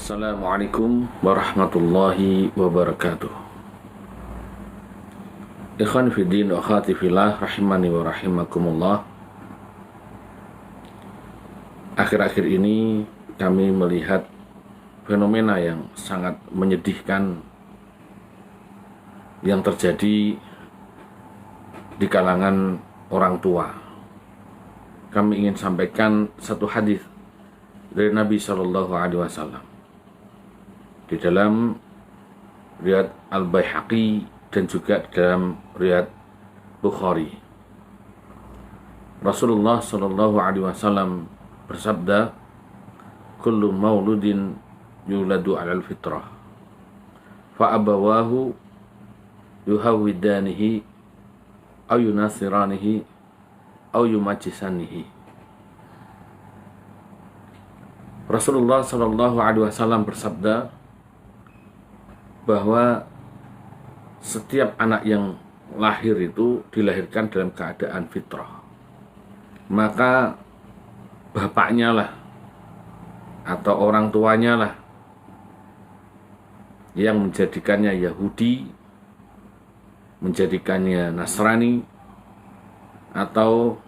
Assalamualaikum warahmatullahi wabarakatuh. Ikhwan fiddin wa akhwati fillah rahimani wa rahimakumullah. Akhir-akhir ini kami melihat fenomena yang sangat menyedihkan yang terjadi di kalangan orang tua. Kami ingin sampaikan satu hadis dari Nabi Shallallahu Alaihi Wasallam di dalam riwayat Al-Baihaqi dan juga dalam riwayat Bukhari. Rasulullah Shallallahu Alaihi Wasallam bersabda, "Kullu mauludin yuladu 'alal fitrah, fa abawahu yuhawwidanihi aw yunasiranihi aw yumajjisanihi." Rasulullah Shallallahu Alaihi Wasallam bersabda bahwa setiap anak yang lahir itu dilahirkan dalam keadaan fitrah. Maka bapaknya lah atau orang tuanya lah yang menjadikannya Yahudi, menjadikannya Nasrani, atau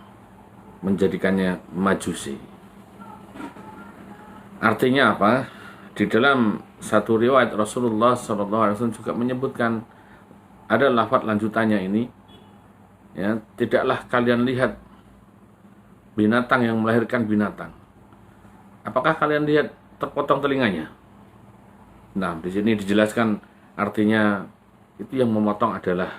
menjadikannya Majusi. Artinya apa? Di dalam satu riwayat Rasulullah SAW juga menyebutkan, ada lafaz lanjutannya ini, ya, tidaklah kalian lihat binatang yang melahirkan binatang. Apakah kalian lihat terpotong telinganya? Nah, di sini dijelaskan artinya itu yang memotong adalah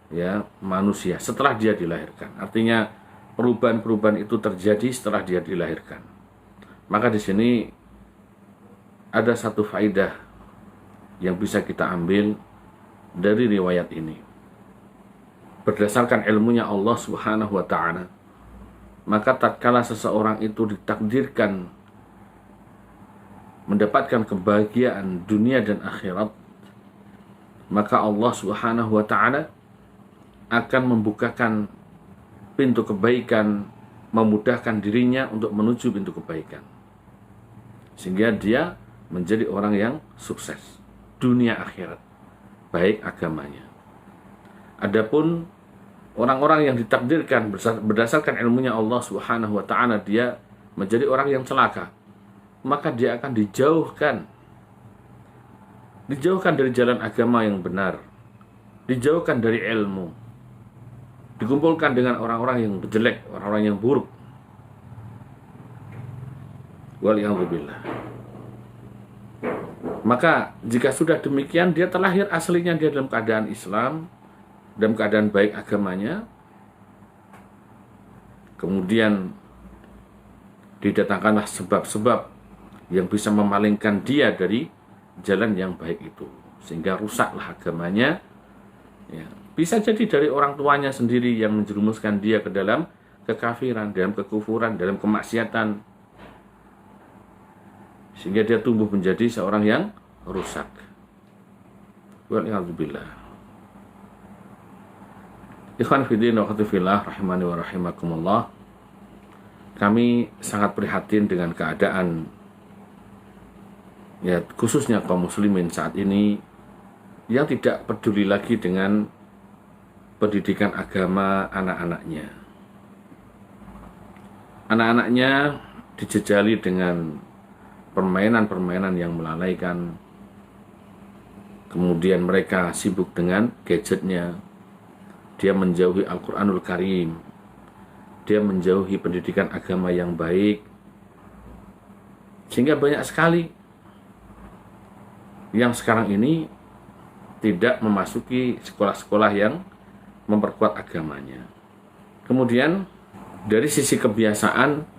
ya manusia setelah dia dilahirkan. Artinya perubahan-perubahan itu terjadi setelah dia dilahirkan. Maka di sini ada satu faedah yang bisa kita ambil dari riwayat ini. Berdasarkan ilmunya Allah Subhanahu wa Ta'ala, maka tatkala seseorang itu ditakdirkan mendapatkan kebahagiaan dunia dan akhirat, maka Allah Subhanahu wa Ta'ala akan membukakan pintu kebaikan, memudahkan dirinya untuk menuju pintu kebaikan, sehingga dia menjadi orang yang sukses dunia akhirat, baik agamanya. Adapun orang-orang yang ditakdirkan berdasarkan ilmunya Allah Subhanahu wa Ta'ala dia menjadi orang yang celaka, maka dia akan dijauhkan dari jalan agama yang benar, dijauhkan dari ilmu, dikumpulkan dengan orang-orang yang jelek, orang-orang yang buruk. Waliyahzubillah. Maka jika sudah demikian, dia terlahir aslinya dia dalam keadaan Islam, dalam keadaan baik agamanya, kemudian didatangkanlah sebab-sebab yang bisa memalingkan dia dari jalan yang baik itu, sehingga rusaklah agamanya, ya. Bisa jadi dari orang tuanya sendiri yang menjerumuskan dia ke dalam kekafiran, dalam kekufuran, dalam kemaksiatan, sehingga dia tumbuh menjadi seorang yang rusak. Waliyahzubillah. Ikhwan fiddin wa akhwati fillah rahimani wa rahimakumullah. Kami sangat prihatin dengan keadaan ya khususnya kaum muslimin saat ini yang tidak peduli lagi dengan pendidikan agama anak-anaknya. Anak-anaknya dijejali dengan permainan-permainan yang melalaikan. Kemudian mereka sibuk dengan gadgetnya. Dia menjauhi Al-Quranul Karim. Dia menjauhi pendidikan agama yang baik. Sehingga banyak sekali yang sekarang ini tidak memasuki sekolah-sekolah yang memperkuat agamanya. Kemudian dari sisi kebiasaan,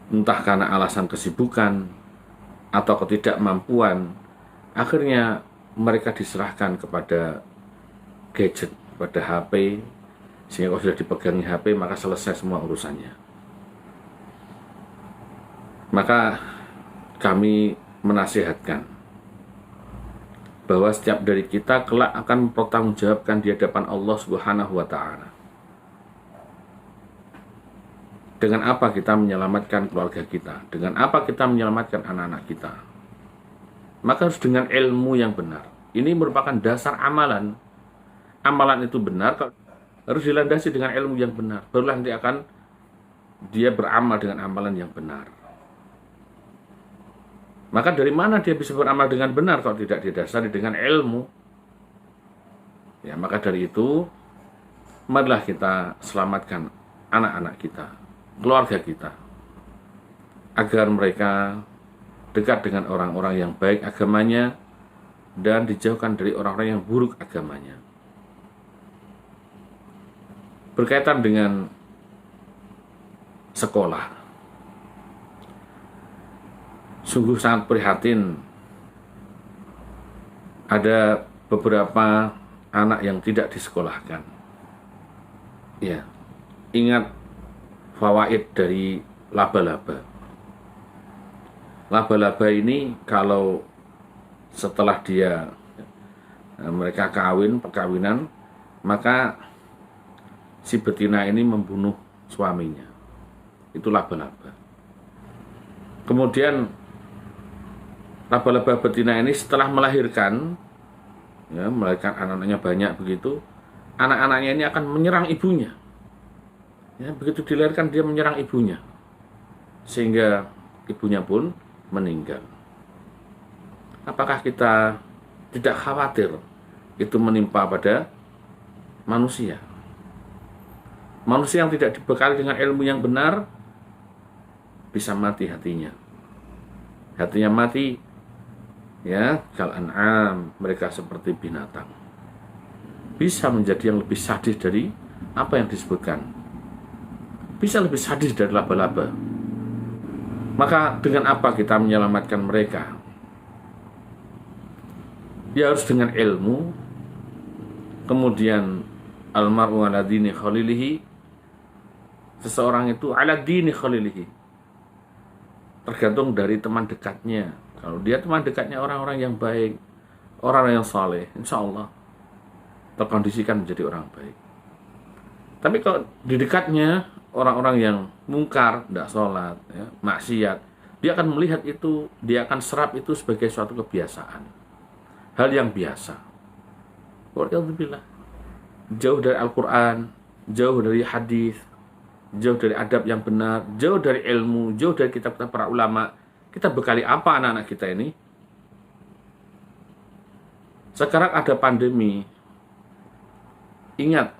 entah karena alasan kesibukan atau ketidakmampuan, akhirnya mereka diserahkan kepada gadget, pada HP, sehingga kalau sudah dipegangi HP maka selesai semua urusannya. Maka kami menasihatkan bahwa setiap dari kita kelak akan mempertanggungjawabkan di hadapan Allah Subhanahu wa Ta'ala. Dengan apa kita menyelamatkan keluarga kita? Dengan apa kita menyelamatkan anak-anak kita? Maka harus dengan ilmu yang benar. Ini merupakan dasar amalan. Amalan itu benar, harus dilandasi dengan ilmu yang benar. Barulah nanti akan dia beramal dengan amalan yang benar. Maka dari mana dia bisa beramal dengan benar kalau tidak didasari dengan ilmu? Ya, maka dari itu, marilah kita selamatkan anak-anak kita, keluarga kita, agar mereka dekat dengan orang-orang yang baik agamanya dan dijauhkan dari orang-orang yang buruk agamanya. Berkaitan dengan sekolah, sungguh sangat prihatin ada beberapa anak yang tidak disekolahkan. Ya, ingat fawaid dari laba-laba. Laba-laba ini kalau setelah mereka perkawinan, maka si betina ini membunuh suaminya. Itu laba-laba. Kemudian laba-laba betina ini setelah melahirkan, melahirkan anak-anaknya banyak begitu, anak-anaknya ini akan menyerang ibunya. Ya, begitu dilahirkan dia menyerang ibunya, sehingga ibunya pun meninggal. Apakah kita tidak khawatir itu menimpa pada manusia? Manusia yang tidak dibekali dengan ilmu yang benar bisa mati hatinya. Hatinya mati, ya, kal an'am, mereka seperti binatang. Bisa menjadi yang lebih sadis dari apa yang disebutkan. Bisa lebih sadis dari laba-laba. Maka dengan apa kita menyelamatkan mereka? Ya harus dengan ilmu. Kemudian almar'u ala dini khalilihi. Seseorang itu ala dini khalilihi. Tergantung dari teman dekatnya. Kalau dia teman dekatnya orang-orang yang baik, orang yang saleh, insya Allah terkondisikan menjadi orang baik. Tapi kalau di dekatnya orang-orang yang mungkar, tidak sholat, ya, maksiat, dia akan melihat itu, dia akan serap itu sebagai suatu kebiasaan, hal yang biasa. Walhamdulillah, jauh dari Al-Quran, jauh dari hadis, jauh dari adab yang benar, jauh dari ilmu, jauh dari kitab-kitab para ulama. Kita bekali apa anak-anak kita ini? Sekarang ada pandemi. Ingat,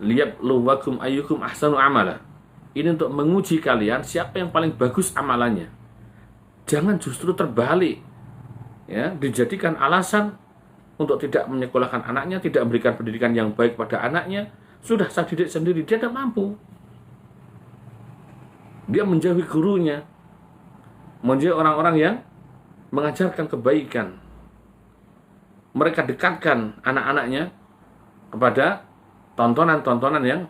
liyabluwakum ayyukum ahsanu amala. Ini untuk menguji kalian siapa yang paling bagus amalannya. Jangan justru terbalik, ya, dijadikan alasan untuk tidak menyekolahkan anaknya, tidak memberikan pendidikan yang baik pada anaknya. Sudah saya didik sendiri, dia tidak mampu. Dia menjauhi gurunya, menjauhi orang-orang yang mengajarkan kebaikan. Mereka dekatkan anak-anaknya kepada tontonan-tontonan yang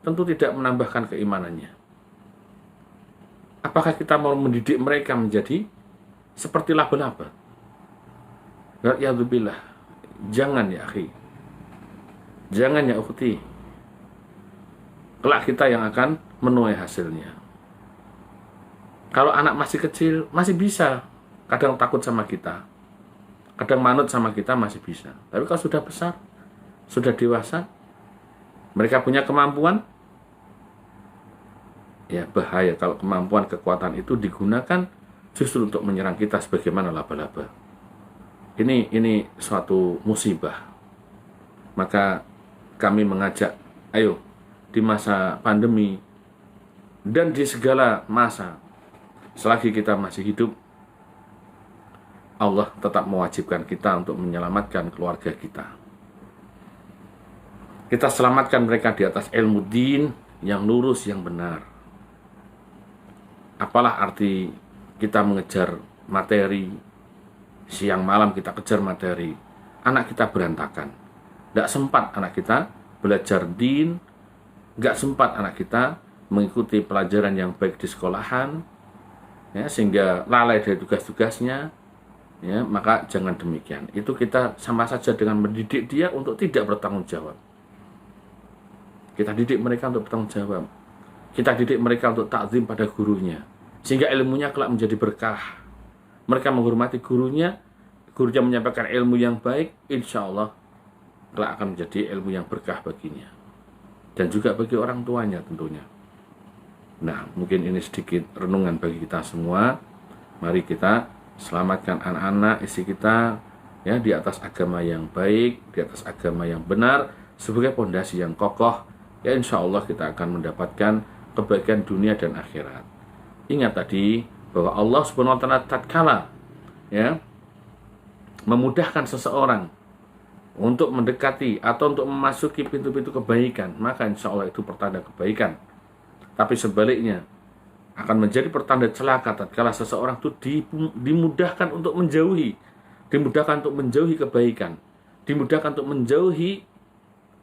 tentu tidak menambahkan keimanannya. Apakah kita mau mendidik mereka menjadi seperti laba-laba? Ya'udzubillah. Jangan ya akhi. Jangan ya ukhti. Kelak kita yang akan menuai hasilnya. Kalau anak masih kecil, masih bisa. Kadang takut sama kita. Kadang manut sama kita, masih bisa. Tapi kalau sudah besar, sudah dewasa, mereka punya kemampuan, ya bahaya kalau kemampuan kekuatan itu digunakan justru untuk menyerang kita sebagaimana laba-laba. Ini suatu musibah. Maka kami mengajak, ayo di masa pandemi dan di segala masa, selagi kita masih hidup, Allah tetap mewajibkan kita untuk menyelamatkan keluarga kita. Kita selamatkan mereka di atas ilmu din yang lurus, yang benar. Apalah arti kita mengejar materi, siang malam kita kejar materi, anak kita berantakan. Tidak sempat anak kita belajar din, tidak sempat anak kita mengikuti pelajaran yang baik di sekolahan, ya, sehingga lalai dari tugas-tugasnya. Ya, maka jangan demikian. Itu kita sama saja dengan mendidik dia untuk tidak bertanggung jawab. Kita didik mereka untuk bertanggung jawab. Kita didik mereka untuk takzim pada gurunya, sehingga ilmunya kelak menjadi berkah. Mereka menghormati gurunya menyampaikan ilmu yang baik, insya Allah kelak akan menjadi ilmu yang berkah baginya. Dan juga bagi orang tuanya tentunya. Nah, mungkin ini sedikit renungan bagi kita semua. Mari kita selamatkan anak-anak, istri kita ya di atas agama yang baik, di atas agama yang benar, sebagai pondasi yang kokoh. Ya insya Allah kita akan mendapatkan kebaikan dunia dan akhirat. Ingat tadi bahwa Allah Subhanahu wa taala tatkala ya memudahkan seseorang untuk mendekati atau untuk memasuki pintu-pintu kebaikan, maka insya Allah itu pertanda kebaikan. Tapi sebaliknya akan menjadi pertanda celaka tatkala seseorang itu dimudahkan untuk menjauhi, dimudahkan untuk menjauhi kebaikan, dimudahkan untuk menjauhi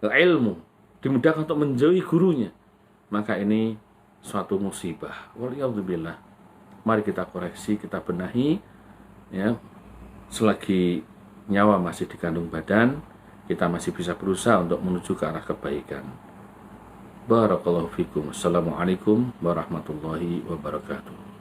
ilmu, dimudahkan untuk menjauhi gurunya, maka ini suatu musibah. Waliyadzubillah. Mari kita koreksi, kita benahi ya. Selagi nyawa masih dikandung badan, kita masih bisa berusaha untuk menuju ke arah kebaikan. Barakallahu fikum. Assalamualaikum warahmatullahi wabarakatuh.